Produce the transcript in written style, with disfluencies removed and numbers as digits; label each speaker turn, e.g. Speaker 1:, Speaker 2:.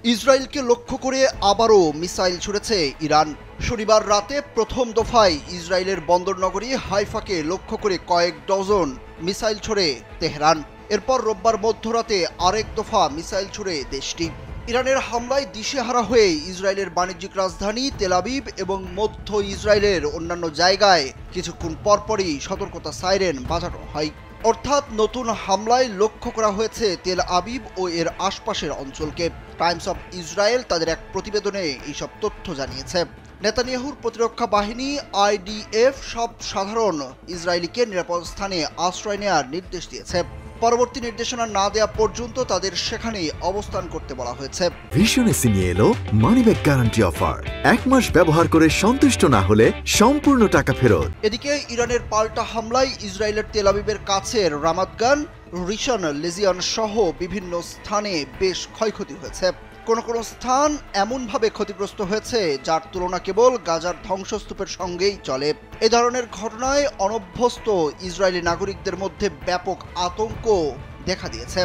Speaker 1: ইসরায়েলকে লক্ষ্য করে আবারও মিসাইল ছুড়েছে ইরান। শনিবার রাতে প্রথম দফায় ইসরায়েলের বন্দরনগরী হাইফাকে লক্ষ্য করে কয়েক ডজন মিসাইল ছোড়ে তেহরান। এরপর রোববার মধ্যরাতে আরেক দফা মিসাইল ছুড়ে দেশটি। ইরানের হামলায় দিশেহারা হয়ে ইসরায়েলের বাণিজ্যিক রাজধানী তেল আবিব এবং মধ্য ইসরায়েলের অন্যান্য জায়গায় কিছুক্ষণ পরপরই সতর্কতা সাইরেন বাজানো হয়। অর্থাৎ নতুন হামলায় লক্ষ্য করা হয়েছে তেল আবিব ও এর আশপাশের অঞ্চলকে। টাইমস অফ ইসরায়েল তাদের এক প্রতিবেদনে এইসব তথ্য জানিয়েছে। নেতানিয়াহুর প্রতিরক্ষা বাহিনী আইডিএফ সব সাধারণ ইসরায়েলিকে নিরাপদ স্থানে আশ্রয় নেওয়ার নির্দেশ দিয়েছে। পরবর্তী নির্দেশনা না দেওয়া পর্যন্ত তাদের সেখানেই অবস্থান করতে বলা হয়েছে।
Speaker 2: ভীষণ এসি নিয়ে এলো মানিব্যাগ গ্যারান্টি অফার। 1 মাস ব্যবহার করে সন্তুষ্ট না হলে সম্পূর্ণ টাকা ফেরত।
Speaker 1: এদিকে ইরানের পাল্টা হামলায় ইসরায়েলের তেল আবিবের কাছের রামাতগান, রিশন লেজিয়ন সহ বিভিন্ন স্থানে বেশ ক্ষয়ক্ষতি হয়েছে। কোনো কোনো স্থান এমনভাবে ক্ষতিগ্রস্ত হয়েছে যার তুলনা কেবল গাজার ধ্বংসস্তূপের সঙ্গেই চলে। এ ধরনের ঘটনায় অনভ্যস্ত ইসরায়েলি নাগরিকদের মধ্যে ব্যাপক আতঙ্ক দেখা দিয়েছে।